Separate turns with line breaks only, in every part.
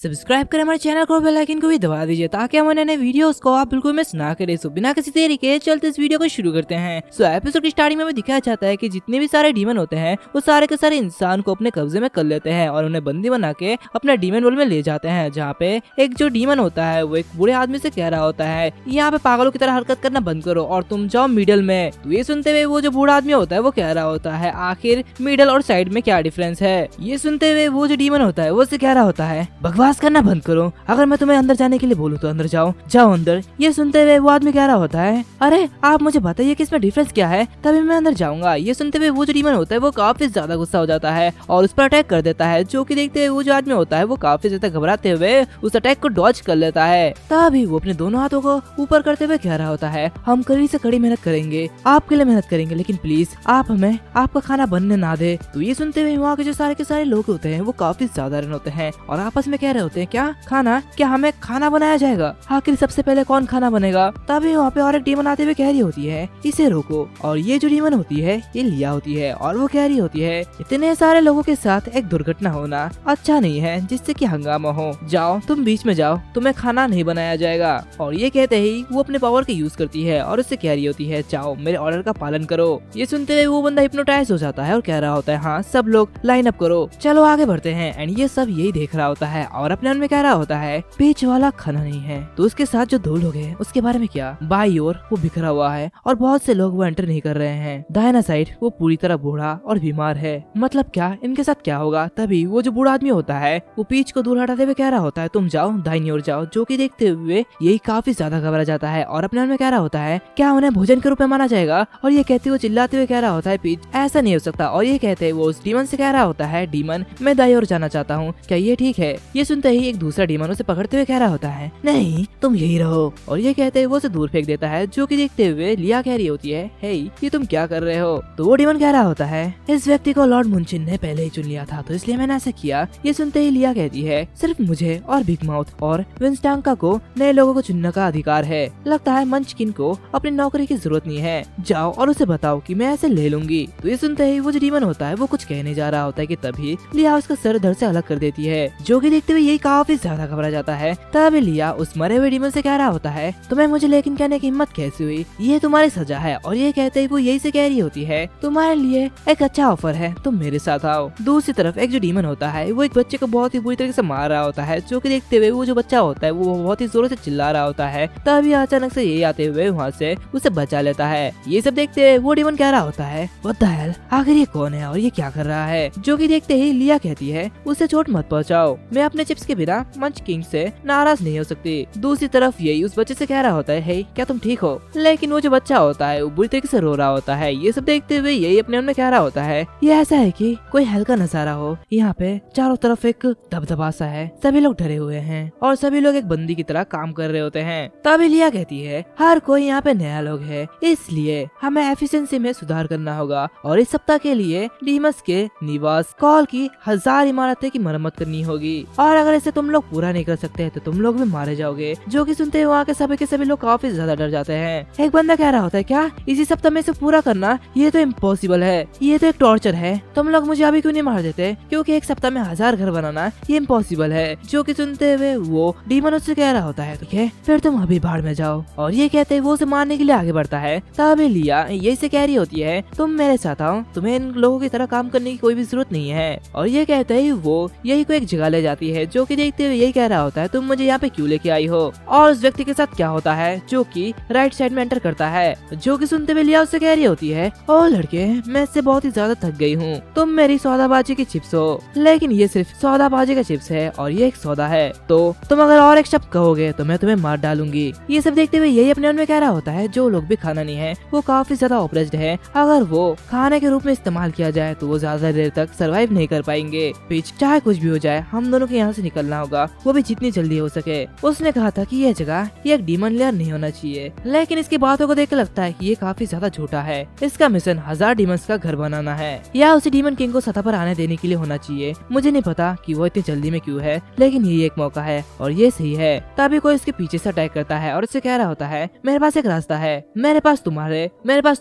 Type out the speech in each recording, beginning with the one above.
Subscribe करें हमारे channel को, बेल आइकन को भी दबा दीजिए ताकि हमारे नए वीडियोस को आप बिल्कुल मिस ना करें। सो बिना किसी देरी के चलते इस वीडियो को शुरू करते हैं। सो एपिसोड की स्टार्टिंग में हमें दिखाया जाता है कि जितने भी सारे डीमन होते हैं वो सारे के सारे इंसान को अपने कब्जे में कर लेते हैं और उन्हें बंदी बना के अपना डीमन वर्ल्ड में ले जाते हैं, जहाँ पे एक जो डीमन होता है वो एक बूढ़े आदमी से कह रहा होता है यहाँ पे पागलों की तरह हरकत करना बंद करो और तुम जाओ मिडिल में। तो ये सुनते हुए वो जो बूढ़ा आदमी होता है वो कह रहा होता है आखिर मिडिल और साइड में क्या डिफरेंस है। ये सुनते हुए वो जो डीमन होता है वो उससे कह रहा होता है बकवास करना बंद करो, अगर मैं तुम्हें अंदर जाने के लिए बोलूँ तो अंदर जाओ, जाओ अंदर। ये सुनते हुए वो आदमी कह रहा होता है अरे आप मुझे बताइए कि इसमें डिफरेंस क्या है, तभी मैं अंदर जाऊंगा। ये सुनते हुए वो जो डीमन होता है वो काफी ज्यादा गुस्सा हो जाता है और उस पर अटैक कर देता है, जो कि देखते हुए वो जो आदमी होता है वो काफी ज्यादा घबराते हुए उस अटैक को डॉज कर लेता है। तभी वो अपने दोनों हाथों को ऊपर करते हुए कह रहा होता है हम कड़ी से कड़ी मेहनत करेंगे, आपके लिए मेहनत करेंगे, लेकिन प्लीज आप हमें आपका खाना बनने ना दे। तो ये सुनते हुए वहाँ के जो सारे के सारे लोग होते हैं वो काफी साधारण होते हैं और आपस में कह रहे होते हैं क्या खाना, क्या हमें खाना बनाया जाएगा, आखिर सबसे पहले कौन खाना बनेगा। तभी वहाँ पे और एक डीमन आते हुए कह रही होती है इसे रोको, और ये जो डीमन होती है ये लिया होती है और वो कह रही होती है इतने सारे लोगों के साथ एक दुर्घटना होना अच्छा नहीं है जिससे कि हंगामा हो, जाओ तुम बीच में जाओ, तुम्हें खाना नहीं बनाया जाएगा। और ये कहते ही वो अपने पावर का यूज करती है और उससे कह रही होती है जाओ मेरे ऑर्डर का पालन करो। ये सुनते हुए वो बंदा हिप्नोटाइज हो जाता है और कह रहा होता है हाँ सब लोग लाइन अप करो, चलो आगे बढ़ते हैं। एंड ये सब यही देख रहा होता है और अपने मन में कह रहा होता है बीच वाला खाना नहीं है तो उसके साथ जो दो लोग हैं उसके बारे में क्या। बाई ओर वो बिखरा हुआ है और बहुत से लोग वो एंटर नहीं कर रहे हैं, दाहिना साइड वो पूरी तरह बूढ़ा और बीमार है, मतलब क्या इनके साथ क्या होगा। तभी वो जो बूढ़ा आदमी होता है वो पीछ को दूर हटाते हुए कह रहा होता है तुम जाओ दाहिनी ओर जाओ, जो कि देखते हुए यही काफी ज्यादा घबरा जाता है और अपने मन में कह रहा होता है क्या उन्हें भोजन के रूप में माना जाएगा। और ये कहते हुए चिल्लाते हुए कह रहा होता है पीछ ऐसा नहीं हो सकता। और ये कहते हुए वो उस डीमन से कह रहा होता है डीमन मैं दाई ओर जाना चाहता हूँ, क्या ये ठीक है। ये सुनते ही एक दूसरा डीमन उसे पकड़ते हुए कह रहा होता है नहीं तुम यही रहो, और ये कहते हुए वो उसे दूर फेंक देता है, जो कि देखते हुए लिया कह रही होती है हे ये तुम क्या कर रहे हो। तो वो डीमन कह रहा होता है इस व्यक्ति को लॉर्ड मुनचिन ने पहले ही चुन लिया था तो इसलिए मैंने ऐसा किया। ये सुनते ही लिया कहती है सिर्फ मुझे और बिग माउथ और विंस्टांका को नए लोगों को चुनने का अधिकार है, लगता है मंचकिन को अपनी नौकरी की जरूरत नहीं है, जाओ और उसे बताओ कि मैं ऐसे ले लूंगी। तो ये सुनते ही वो जो डीमन होता है वो कुछ कहने जा रहा होता है कि तभी लिया उसका सर धड़ से अलग कर देती है, जो कि देखते हुए यही काफी ज्यादा घबरा जाता है। तभी लिया उस मरे हुए डीमन से कह रहा होता है तुम्हें मुझे लेकिन कहने की हिम्मत कैसे हुई, ये तुम्हारी सजा है। और ये कहते ही वो यही से कह रही होती है तुम्हारे लिए एक अच्छा ऑफर है, तुम मेरे साथ आओ। दूसरी तरफ एक जो डीमन होता है वो एक बच्चे को बहुत ही बुरी तरीके से मार रहा होता है, जो कि देखते हुए वो जो बच्चा होता है वो बहुत ही जोरों से चिल्ला रहा होता है। तभी अचानक से यही आते हुए वहाँ से उसे बचा लेता है। ये सब देखते हुए वो डीमन कह रहा होता है व्हाट द हेल, आखिर ये कौन है और ये क्या कर रहा है। जो कि देखते ही लिया कहती है उसे चोट मत पहुँचाओ, मैं अपने चिप्स के बिना मंच किंग से नाराज नहीं हो सकती। दूसरी तरफ यही उस बच्चे से कह रहा होता है हे क्या तुम ठीक हो, लेकिन वो जो बच्चा होता है वो बुरी तरीके से रो रहा होता है। ये सब देखते हुए यही अपने मन में कह रहा होता है ये ऐसा है कि कोई हल्का नजारा हो, यहाँ पे चारों तरफ एक दबदबा सा है, सभी लोग डरे हुए हैं और सभी लोग एक बंदी की तरह काम कर रहे होते हैं। तभी लिया कहती है हर कोई यहाँ पे नया लोग है, इसलिए हमें एफिशिएंसी में सुधार करना होगा और इस सप्ताह के लिए डीमस के निवास कॉल की 1000 इमारतें की मरम्मत करनी होगी और अगर इसे तुम लोग पूरा नहीं कर सकते तो तुम लोग भी मारे जाओगे। जो कि सुनते हुए वहाँ के सभी लोग काफी ज्यादा डर जाते हैं। एक बंदा कह रहा होता है क्या इसी सप्ताह में इसे पूरा करना, ये तो इम्पॉसिबल है, ये तो एक टॉर्चर है, तुम लोग मुझे अभी क्यों नहीं मार देते, क्योंकि एक सप्ताह में 1000 घर बनाना ये इम्पॉसिबल है। जो कि सुनते हुए वो डीमन उससे कह रहा होता है ठीक है फिर तुम अभी बाहर में जाओ। और ये कहते वो उसे मारने के लिए आगे बढ़ता है। तभी लिया यही से कह रही होती है तुम मेरे साथ आओ, तुम्हें इन लोगों की तरह काम करने की कोई भी जरूरत नहीं है। और ये कहते ही वो यही को एक जगह ले जाती है, जो कि देखते हुए यही कह रहा होता है तुम मुझे यहाँ पे क्यों लेके आई हो। और उस व्यक्ति के साथ क्या होता है जो कि राइट साइड में एंटर करता है, जो कि सुनते हुए लिया उससे कह रही होती है ओ लड़के मैं इससे बहुत ही ज्यादा थक गई हूँ, तुम मेरी सौदाबाजी की चिप्स हो, लेकिन ये सिर्फ सौदाबाजी का चिप्स है और ये एक सौदा है, तो तुम अगर और एक शब्द कहोगे तो मैं तुम्हें मार डालूंगी। ये सब देखते हुए यही अपने मन में कह रहा होता है जो लोग भी खाना नहीं है वो काफी ज्यादा ऑपरेस्ड है, अगर वो खाने के रूप में इस्तेमाल किया जाए तो वो ज्यादा देर तक सरवाइव नहीं कर पाएंगे। पिच चाहे कुछ भी हो जाए हम दोनों को यहाँ से निकलना होगा, वो भी जितनी जल्दी हो सके। उसने कहा था कि यह जगह ये एक डीमन लेयर नहीं होना चाहिए, लेकिन इसकी बातों को देख कर लगता है कि ये काफी ज्यादा झूठा है। इसका मिशन 1000 डीमंस का घर बनाना है या उसे डीमन किंग को सतह पर आने देने के लिए होना चाहिए। मुझे नहीं पता कि वो इतनी जल्दी में क्यों है, लेकिन ये एक मौका है और ये सही है। तभी कोई उसके पीछे से अटैक करता है और उससे कह रहा होता है मेरे पास एक रास्ता है, मेरे पास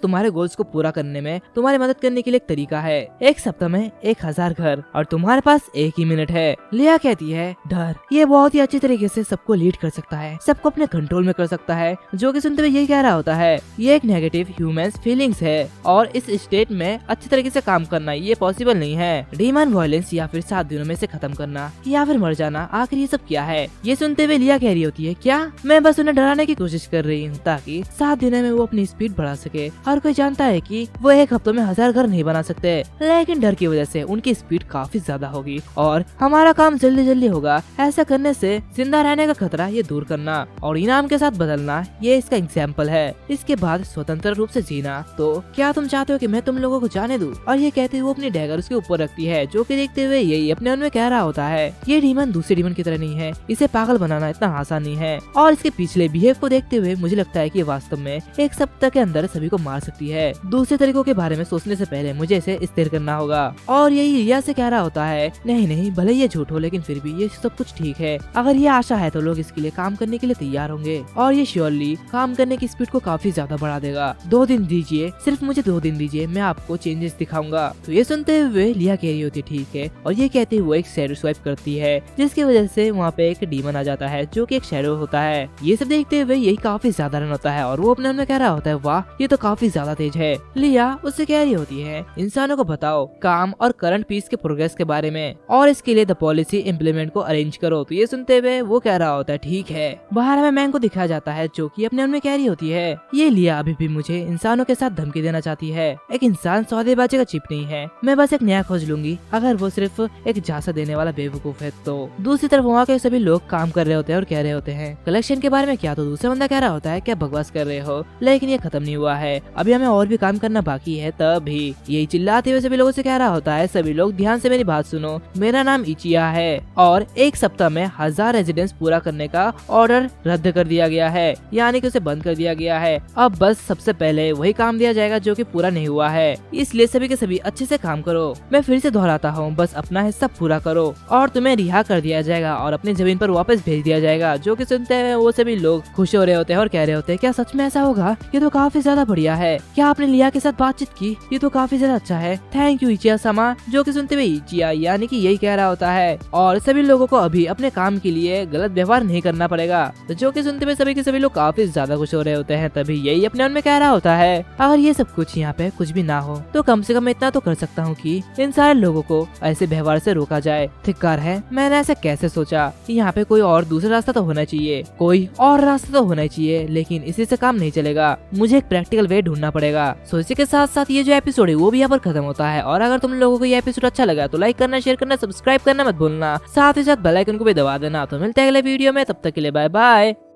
तुम्हारे गोल्स को पूरा करने में तुम्हारी मदद करने के लिए एक तरीका है। एक सप्ताह में 1000 घर और तुम्हारे पास 1 ही मिनट है। लिया कहती है डर। ये बहुत ही अच्छी तरीके से सबको लीड कर सकता है, सबको अपने कंट्रोल में कर सकता है, जो कि सुनते हुए यही कह रहा होता है ये एक नेगेटिव ह्यूमन फीलिंग्स है और इस स्टेट में अच्छी तरीके से काम करना ये पॉसिबल नहीं है। डीमन वायलेंस या फिर 7 दिनों में से खत्म करना या फिर मर जाना, आखिर ये सब क्या है? ये सुनते हुए लिया कह रही होती है क्या मैं बस उन्हें डराने की कोशिश कर रही हूँ ताकि 7 दिनों में वो अपनी स्पीड बढ़ा सके। हर कोई जानता है कि वो एक हफ्तों में 1000 घर नहीं बना सकते, लेकिन डर की वजह से उनकी स्पीड काफी ज्यादा होगी और हमारा काम जल्दी जल्दी होगा। ऐसा करने से जिंदा रहने का खतरा ये दूर करना और इनाम के साथ बदलना, ये इसका एग्जाम्पल है। इसके बाद स्वतंत्र रूप से जीना। तो क्या तुम चाहते हो कि मैं तुम लोगों को जाने दूं? और ये कहते हुए वो अपनी डैगर उसके ऊपर रखती है, जो कि देखते हुए यही अपने मन में कह रहा होता है ये डीमन दूसरे डीमन की तरह नहीं है, इसे पागल बनाना इतना आसान नहीं है। और इसके पिछले बिहेव को देखते हुए मुझे लगता है कि वास्तव में एक सप्ताह के अंदर सभी को मार सकती है। दूसरे तरीकों के बारे में सोचने से पहले मुझे इसे स्थिर करना होगा। और यही रिया से कह रहा होता है नहीं नहीं, भले ये झूठ हो लेकिन फिर भी ये सब कुछ ठीक है। अगर ये आशा है तो लोग इसके लिए काम करने के लिए तैयार होंगे और ये श्योरली काम करने की स्पीड को काफी ज्यादा बढ़ा देगा। 2 दिन दीजिए, सिर्फ मुझे 2 दिन दीजिए, मैं आपको चेंजेस दिखाऊंगा। तो ये सुनते हुए लिया कह रही होती ठीक है और ये कहते हुए एक शैडो स्वाइप करती है, जिसकी वजह से वहाँ पे एक डीमन आ जाता है जो कि एक शैडो होता है। ये सब देखते हुए यही काफी ज्यादा रन होता है और वो अपने मन में कह रहा होता है वाह ये तो काफी ज्यादा तेज है। लिया उससे कह रही होती है इंसानों को बताओ काम और करंट पीस के प्रोग्रेस के बारे में और इसके लिए द पॉलिसी इम्प्लीमेंट को अरेंज करो। तो ये सुनते हुए वो कह रहा होता है ठीक है। बाहर हमें मैंग को दिखाया जाता है जो कि अपने मन में कह रही होती है ये लिया अभी भी मुझे इंसानों के साथ धमकी देना चाहती है। एक इंसान सौदेबाजी का चिप नहीं है, मैं बस एक नया खोज लूंगी अगर वो सिर्फ एक झांसा देने वाला बेवकूफ है। तो दूसरी तरफ वहाँ के सभी लोग काम कर रहे होते हैं और कह रहे होते हैं कलेक्शन के बारे में क्या? तो दूसरा बंदा कह रहा होता है क्या बकवास कर रहे हो, लेकिन ये खत्म नहीं हुआ है, अभी हमें और भी काम करना बाकी है। तभी यही चिल्लाते हुए सभी लोगों से कह रहा होता है सभी लोग ध्यान से मेरी बात सुनो, मेरा नाम इचिया है और एक सप्ताह में 1000 रेजिडेंस पूरा करने का ऑर्डर रद्द कर दिया गया है, यानी कि उसे बंद कर दिया गया है। अब बस सबसे पहले वही काम दिया जाएगा जो कि पूरा नहीं हुआ है, इसलिए सभी के सभी अच्छे से काम करो। मैं फिर से दोहराता हूँ, बस अपना हिस्सा पूरा करो और तुम्हें रिहा कर दिया जाएगा और अपनी जमीन पर वापस भेज दिया जाएगा। जो कि सुनते हैं वो सभी लोग खुश हो रहे होते हैं और कह रहे होते हैं क्या सच में ऐसा होगा? ये तो काफी ज्यादा बढ़िया है। क्या आपने लिया के साथ बातचीत की? ये तो काफी ज्यादा अच्छा है, थैंक यू इचिया समा। जो कि सुनते हुए इचिया यानी कि यही कह रहा होता है और सभी लोगों को अभी अपने काम के लिए गलत व्यवहार नहीं करना पड़ेगा। तो जो कि सुनते हुए सभी के सभी लोग काफी ज्यादा खुश हो रहे होते हैं। तभी यही अपने मन में कह रहा होता है अगर ये सब कुछ यहाँ पे कुछ भी ना हो तो कम से कम इतना तो कर सकता हूँ कि इन सारे लोगों को ऐसे व्यवहार से रोका जाए। धिक्कार है, मैंने ऐसा कैसे सोचा कि यहाँ पे कोई और दूसरा रास्ता तो होना चाहिए, कोई और रास्ता तो होना चाहिए, लेकिन इसी से काम नहीं चलेगा, मुझे एक प्रैक्टिकल वे ढूंढना पड़ेगा। सो इसी के साथ साथ ये जो एपिसोड है वो भी यहाँ पर खत्म होता है। और अगर तुम लोगों को ये एपिसोड अच्छा लगा तो लाइक करना, शेयर करना, सब्सक्राइब करना मत भूलना, साथ ही साथ बेल आइकन को भी दबा देना। तो मिलते हैं अगले वीडियो में, तब तक के लिए बाय बाय।